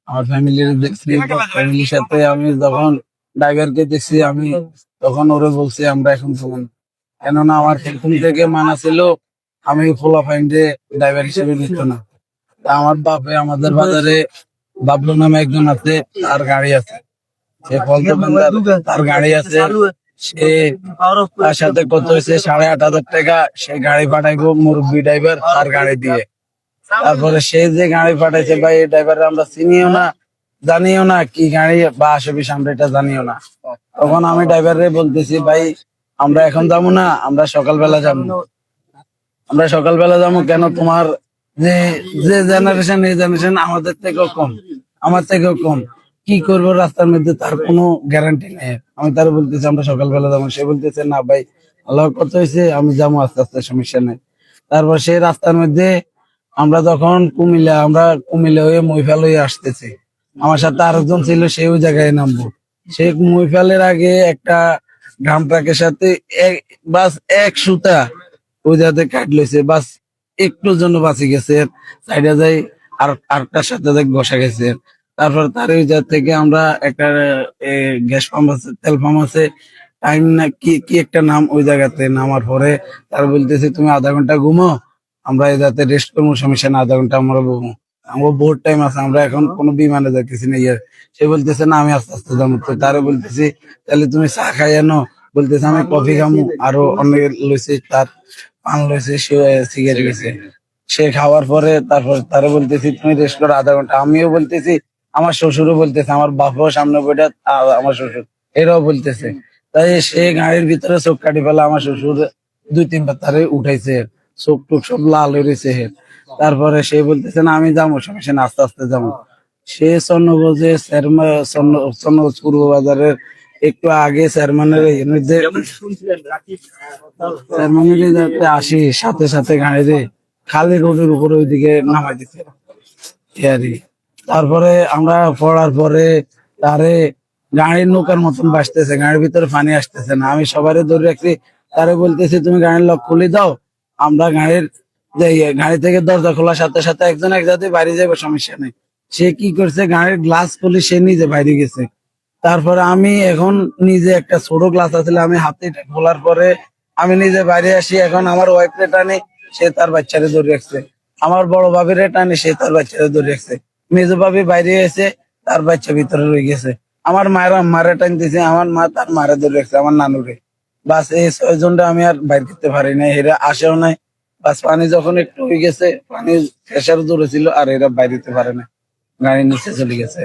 আমার ফ্যামিলির দেখছি, ফ্যামিলির সাথে আমি যখন ড্রাইভারকে দেখছি, আমি তখন ওরে বলছি আমরা এখন তখন, কেননা আমার প্রথম থেকে মানা ছিল আমি ফোলা ফাইন্ডে ড্রাইভার হিসেবে নিত না। তা আমার বাপে আমাদের বাজারে বাবলু নামে একজন আছে, তার গাড়ি আছে, সে ফল দোকানদার, তার গাড়ি আছে। সে তার সাথে কত হয়েছে 8,500 টাকা, সে গাড়ি পাঠাইবো মুরব্বী ড্রাইভার তার গাড়ি দিয়ে। তারপরে সে যে গাড়ি পাঠাইছে ভাই, এই ড্রাইভার আমরা চিনিও না, জানিও না কি গাড়ি বা আশেপাশে আমরা এটা জানিও না। তখন আমি ড্রাইভারে বলতেছি ভাই আমরা এখন যাবো না, আমরা সকালবেলা যাবো। আমরা সকালবেলা যাবো কেন, তোমার যে যে জেনারেশন, এই জেনারেশন আমাদের থেকেও কম, আমার থেকেও কম, কি করবো রাস্তার মধ্যে তার কোনো গ্যারান্টি নেই। আমি তার বলতেছি আমরা সকালবেলা যাবো, সে বলতেছে না ভাই আল্লাহ কত হয়েছে আমি যাবো আস্তে আস্তে, সমস্যা নেই। তারপর সেই রাস্তার মধ্যে আমরা যখন কুমিল্লা হয়ে মহিফাল হয়ে আসতেছি, আমার সাথে আরেকজন ছিল, সেই ওই জায়গায় নামবো। সে মহিফালের আগে একটা ড্রাম ট্রাকের সাথে বাস এক সুতা ওই জায়গাতে কাট লইছে, বাস একটুর জন্য বাঁচি গেছে, সাইডে যাই আর আরেকটার সাথে যাই বসা গেছে। তারপর তার ওই জায়গা থেকে আমরা একটা গ্যাস পাম্প আছে, তেল পাম্প আছে, টাইম না কি কি একটা নাম, ওই জায়গাতে নামার পরে তার বলতেছে তুমি আধা ঘন্টা ঘুমো, আমরা এই যাতে রেস্ট করবো, সমস্যা না, আধা ঘন্টা আমরা ঘুমো, আমার বহুত টাইম আছে, আমরা এখন কোনো বিমানে যাইতেছি না। সে বলতেছে না আমি আস্তে আস্তে যাবো। তো তারে বলতেছি তাহলে তুমি চা খাই আনো, বলতেছে আমি কফি খামু, আরো অনেক লইছে, তার পান লইছে, সে সিগারেট লইছে। সে খাওয়ার পরে তারপর তারে বলতেছি তুমি রেস্ট করো আধা ঘন্টা। আমিও বলতেছি, আমার শ্বশুরও বলতেছে, আমার বাপও সামনে বইটা, আমার শ্বশুর এরাও বলতেছে। তাই সে গাড়ির ভিতরে চোখ কাটি ফেলা, আমার শ্বশুর 2-3 বার তারে উঠাইছে, চোখ টুক সব লাল হয়ে রয়েছে। তারপরে সে বলতেছে না আমি যাবো, সমস্যা না, আস্তে আস্তে যাবো। সে চন্নগঞ্জে চন্নগঞ্জ পূর্ব বাজারের একটু আগে চেয়ারম্যানের যাতে আসি, সাথে সাথে গাড়িতে খালি রোডের উপর ওইদিকে নামাই দিচ্ছে। তারপরে আমরা পড়ার পরে তারে গাড়ির নৌকার মতন বাসতেছে, গাড়ির ভিতরে পানি আসতেছে না। আমি সবারই ধরে রাখছি, তারে বলতেছি তুমি গাড়ির লক খুলে দাও, আমরা গাড়ি থেকে দরজা খোলার সাথে সাথে একজন এক জাতি বাইরে যাবে, সমস্যা নেই। সে কি করছে, গাড়ির গ্লাস খুলে সে নিজে বাইরে গেছে। তারপরে আমি এখন নিজে একটা ছোট গ্লাস আছে, আমি হাতে খোলার পরে আমি নিজে বাইরে আসি। এখন আমার ওয়াইফরে টানে, সে তার বাচ্চারে ধরে রাখছে। আমার বড় ভাবিরে টানে, সে তার বাচ্চারে ধরে রাখছে। মেজো ভাবি বাইরে এসে, তার বাচ্চা ভিতরে রয়ে গেছে। আমার মায়ের মারে টানতেছে, আমার মা তার মারে ধরে রাখছে, আমার নানুরে। বাস এই 6জনটা আমি আর বাইর করতে পারি নাই, এরা আসেও নাই। বাস পানি যখন একটু হয়ে গেছে, পানির প্রেশার দূরে ছিল, আর এরা বাইরে দিতে পারে না, গাড়ির নিচে চলে গেছে।